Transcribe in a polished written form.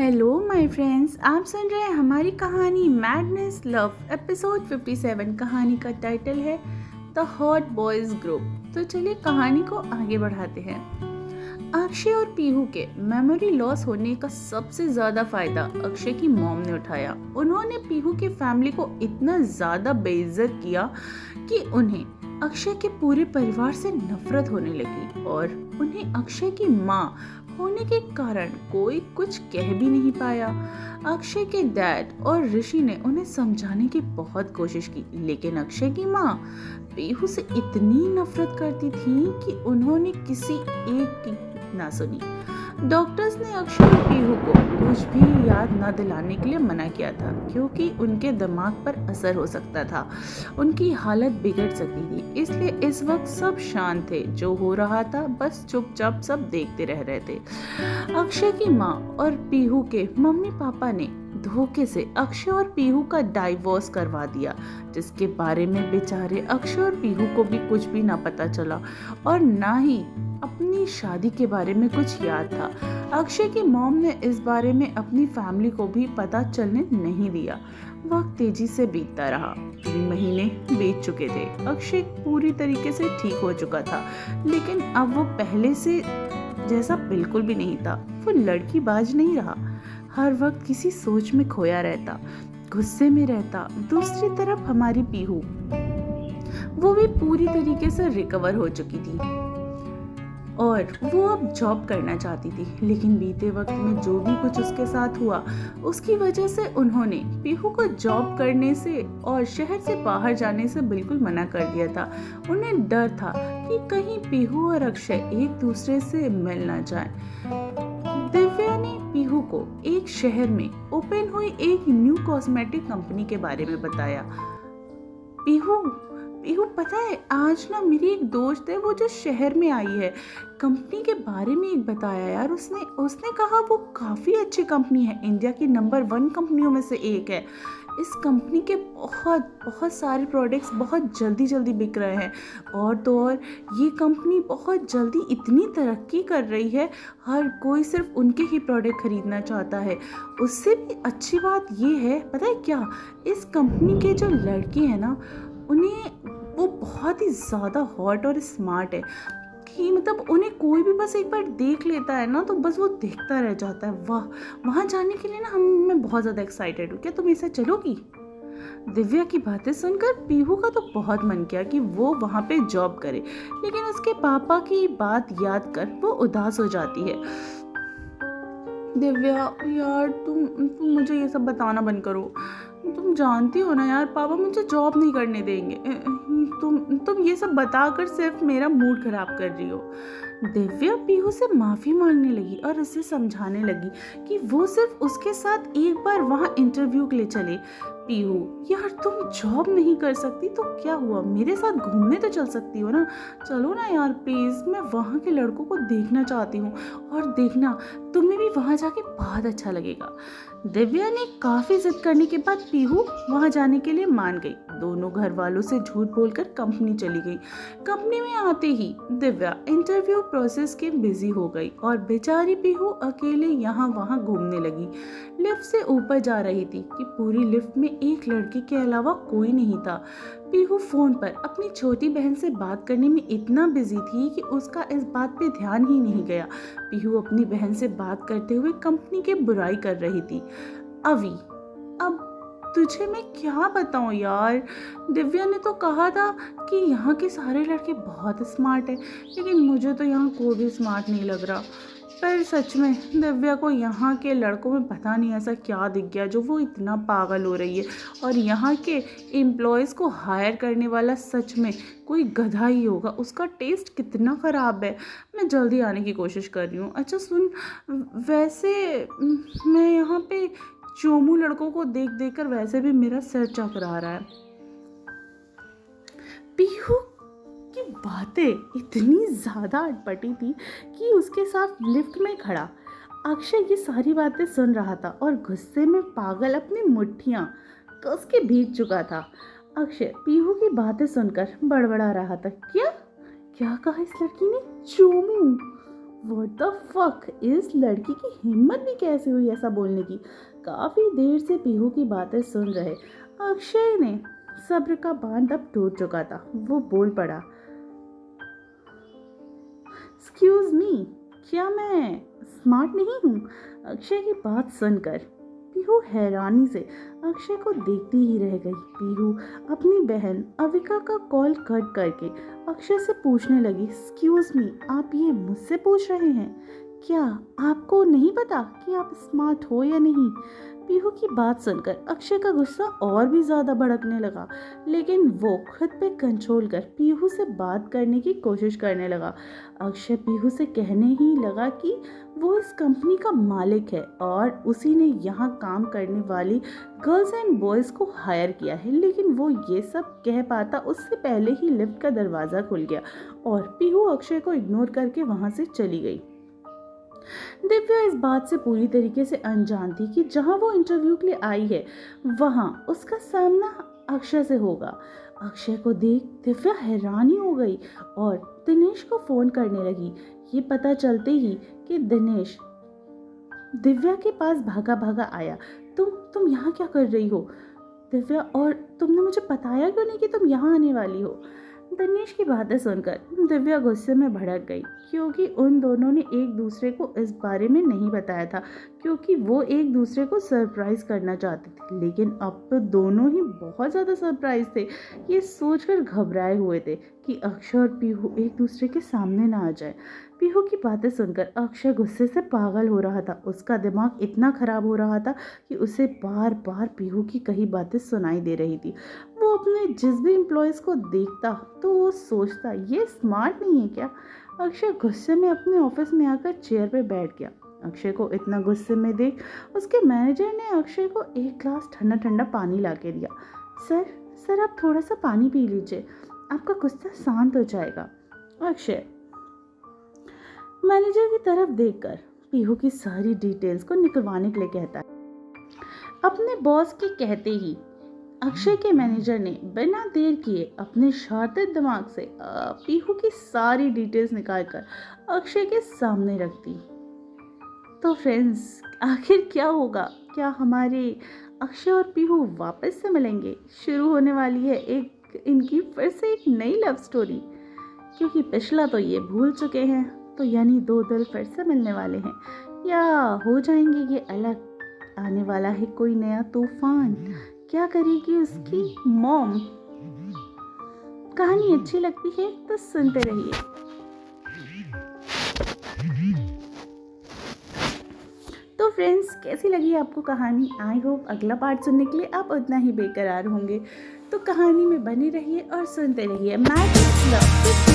Hello my friends, आप सुन रहे हैं हमारी कहानी मैडनेस लव एपिसोड 57। कहानी का टाइटल है द हॉट बॉयज ग्रुप। तो चलिए कहानी को आगे बढ़ाते हैं। अक्षय और पीहू के मेमोरी लॉस होने का सबसे ज्यादा फायदा अक्षय की मॉम ने उठाया। उन्होंने पीहू की फैमिली को इतना ज्यादा बेइज्जत किया कि उन्हें अक्षय के पूरे परिवार से नफरत होने लगी और उन्हें अक्षय की माँ होने के कारण कोई कुछ कह भी नहीं पाया। अक्षय के डैड और ऋषि ने उन्हें समझाने की बहुत कोशिश की, लेकिन अक्षय की माँ पीहू से इतनी नफरत करती थी कि उन्होंने किसी एक की ना सुनी। डॉक्टर्स ने अक्षय और पीहू को कुछ भी याद न दिलाने के लिए मना किया था, क्योंकि उनके दिमाग पर असर हो सकता था, उनकी हालत बिगड़ सकती थी। इसलिए इस वक्त सब शांत थे, जो हो रहा था बस चुपचाप सब देखते रह रहे थे। अक्षय की माँ और पीहू के मम्मी पापा ने धोखे से अक्षय और पीहू का डाइवोर्स करवा दिया, जिसके बारे में बेचारे अक्षय और पीहू को भी कुछ भी ना पता चला और ना ही अपनी शादी के बारे में कुछ याद था। अक्षय की मॉम ने इस बारे में अपनी फैमिली को भी पता चलने नहीं दिया। वक्त तेजी से बीतता रहा। 3 महीने बीत चुके थे। अक्षय पूरी तरीके से ठीक हो चुका था, लेकिन अब वो पहले से जैसा बिल्कुल भी नहीं था। वो लड़कीबाज नहीं रहा, हर वक्त किसी सोच में खोया रहता, गुस्से में रहता। दूसरी तरफ हमारी पीहू, वो भी पूरी तरीके से रिकवर हो चुकी थी और वो अब जॉब करना चाहती थी, लेकिन बीते वक्त में जो भी कुछ उसके साथ हुआ उसकी वजह से उन्होंने पीहू को जॉब करने से और शहर से बाहर जाने से बिल्कुल मना कर दिया था। उन्हें डर था कि कहीं पीहू और अक्षय एक दूसरे से मिल ना जाए। दिव्या ने पीहू को एक शहर में ओपन हुई एक न्यू कॉस्मेटिक कंपनी के बारे में बताया। पीहू पता है, आज ना मेरी एक दोस्त है, वो जो शहर में आई है, कंपनी के बारे में एक बताया यार। उसने कहा वो काफ़ी अच्छी कंपनी है, इंडिया की नंबर 1 कंपनियों में से एक है। इस कंपनी के बहुत सारे प्रोडक्ट्स बहुत जल्दी बिक रहे हैं, और तो और ये कंपनी बहुत जल्दी इतनी तरक्की कर रही है, हर कोई सिर्फ उनके ही प्रोडक्ट खरीदना चाहता है। उससे भी अच्छी बात ये है, पता है क्या, इस कंपनी के जो लड़के हैं ना, वो बहुत ही ज़्यादा हॉट और स्मार्ट है कि मतलब उन्हें कोई भी बस एक बार देख लेता है ना तो बस वो देखता रह जाता है। वाह, वहाँ जाने के लिए ना मैं बहुत ज़्यादा एक्साइटेड हूँ। क्या तुम ऐसा चलोगी? दिव्या की बातें सुनकर पीहू का तो बहुत मन किया कि वो वहाँ पे जॉब करे, लेकिन उसके पापा की बात याद कर वो उदास हो जाती है। दिव्या यार, तुम मुझे ये सब बताना बंद करो। तुम जानती हो ना यार, पापा मुझे जॉब नहीं करने देंगे। तुम ये सब बताकर सिर्फ मेरा मूड खराब कर रही हो। दिव्या पीहू से माफ़ी मांगने लगी और उसे समझाने लगी कि वो सिर्फ उसके साथ एक बार वहाँ इंटरव्यू के लिए चले। पीहू यार, तुम जॉब नहीं कर सकती तो क्या हुआ, मेरे साथ घूमने तो चल सकती हो ना। चलो ना यार प्लीज़, मैं वहाँ के लड़कों को देखना चाहती हूँ, और देखना तुम्हें भी वहाँ जाके बहुत अच्छा लगेगा। दिव्या ने काफ़ी जिद करने के बाद पीहू वहाँ जाने के लिए मान गई। दोनों घर वालों से झूठ बोलकर कंपनी चली गई। कंपनी में आते ही दिव्या इंटरव्यू प्रोसेस के बिजी हो गई और बेचारी पीहू अकेले यहाँ वहाँ घूमने लगी। लिफ्ट से ऊपर जा रही थी कि पूरी लिफ्ट में एक लड़के के अलावा कोई नहीं था। पीहू फोन पर अपनी छोटी बहन से बात करने में इतना बिजी थी कि उसका इस बात पे ध्यान ही नहीं गया। पीहू अपनी बहन से बात करते हुए कंपनी की बुराई कर रही थी। अवी, अब तुझे मैं क्या बताऊं यार, दिव्या ने तो कहा था कि यहाँ के सारे लड़के बहुत स्मार्ट हैं, लेकिन मुझे तो यहाँ कोई भी स्मार्ट नहीं लग रहा। पर सच में दिव्या को यहाँ के लड़कों में पता नहीं ऐसा क्या दिख गया जो वो इतना पागल हो रही है, और यहाँ के एम्प्लॉयज़ को हायर करने वाला सच में कोई गधा ही होगा। उसका टेस्ट कितना ख़राब है। मैं जल्दी आने की कोशिश कर रही हूँ। अच्छा सुन, वैसे मैं यहाँ पे चोमू लड़कों को देख कर वैसे भी मेरा सिर चकरा रहा है। पीहू की बातें इतनी ज़्यादा अटपटी थी कि उसके साथ लिफ्ट में खड़ा अक्षय ये सारी बातें सुन रहा था और गुस्से में पागल अपनी मुट्ठियाँ कस के भीग चुका था। अक्षय पीहू की बातें सुनकर बड़बड़ा रहा था। क्या कहा इस लड़की ने? चोमू? व्हाट द फक, इस लड़की की हिम्मत भी कैसे हुई ऐसा बोलने की। काफी देर से पीहू की बातें सुन रहे अक्षय ने सब्र का बांध अब टूट चुका था। वो बोल पड़ा, एक्सक्यूज मी, क्या मैं स्मार्ट नहीं हूँ? अक्षय की बात सुनकर पीहू हैरानी से अक्षय को देखती ही रह गई। पीहू अपनी बहन अविका का कॉल कट करके अक्षय से पूछने लगी, एक्सक्यूज मी, आप ये मुझसे पूछ रहे हैं? क्या आपको नहीं पता कि आप स्मार्ट हो या नहीं? पीहू की बात सुनकर अक्षय का गुस्सा और भी ज्यादा भड़कने लगा, लेकिन वो खुद पे कंट्रोल कर पीहू से बात करने की कोशिश करने लगा। अक्षय पीहू से कहने ही लगा कि वो इस कंपनी का मालिक है और उसी ने यहाँ काम करने वाली गर्ल्स एंड बॉयज़ को हायर किया है। लेकिन वो ये सब कह पाता उससे पहले ही लिफ्ट का दरवाज़ा खुल गया और पीहू अक्षय को इग्नोर करके वहाँ से चली गई। दिव्या इस बात से पूरी तरीके से अनजान थी कि जहाँ वो इंटरव्यू के लिए आई है वहाँ उसका सामना अक्षय से होगा। अक्षय को देख दिव्या हैरानी हो गई और दिनेश को फोन करने लगी। ये पता चलते ही कि दिनेश दिव्या के पास भागा भागा आया। तुम यहाँ क्या कर रही हो दिव्या, और तुमने मुझे बताया क्यों नहीं कि तुम यहाँ आने वाली हो? दिनेश की बातें सुनकर दिव्या गुस्से में भड़क गई, क्योंकि उन दोनों ने एक दूसरे को इस बारे में नहीं बताया था, क्योंकि वो एक दूसरे को सरप्राइज करना चाहते थे। लेकिन अब तो दोनों ही बहुत ज़्यादा सरप्राइज थे। ये सोचकर घबराए हुए थे कि अक्षय और पीहू एक दूसरे के सामने ना आ जाए। पीहू की बातें सुनकर अक्षय गुस्से से पागल हो रहा था। उसका दिमाग इतना खराब हो रहा था कि उसे बार बार पीहू की कही बातें सुनाई दे रही थी। वो अपने जिस भी एम्प्लॉयज़ को देखता तो वो सोचता, ये स्मार्ट नहीं है क्या? अक्षय गुस्से में अपने ऑफिस में आकर चेयर पे बैठ गया। अक्षय को इतना गुस्से में देख उसके मैनेजर ने अक्षय को एक ग्लास ठंडा ठंडा पानी ला के दिया। सर आप थोड़ा सा पानी पी लीजिए, आपका गुस्सा शांत हो जाएगा। अक्षय मैनेजर की तरफ देखकर पीहू की सारी डिटेल्स को निकलवाने के लिए कहता है। अपने बॉस के कहते ही अक्षय के मैनेजर ने बिना देर किए अपने शातिर दिमाग से पीहू की सारी डिटेल्स निकालकर अक्षय के सामने रख दी। तो फ्रेंड्स, आखिर क्या होगा? क्या हमारे अक्षय और पीहू वापस से मिलेंगे? शुरू होने वाली है इनकी फिर से एक नई लव स्टोरी, क्योंकि पिछला तो ये भूल चुके हैं। तो यानी दो दिल फिर से मिलने वाले हैं, या हो जाएंगे ये अलग? आने वाला है कोई नया तूफान? क्या करेगी उसकी मॉम? कहानी अच्छी लगती है तो सुनते रहिए। तो फ्रेंड्स, कैसी लगी आपको कहानी? आई होप अगला पार्ट सुनने के लिए आप उतना ही बेकरार होंगे। तो कहानी में बने रहिए और सुनते रहिए मैडनेस लव।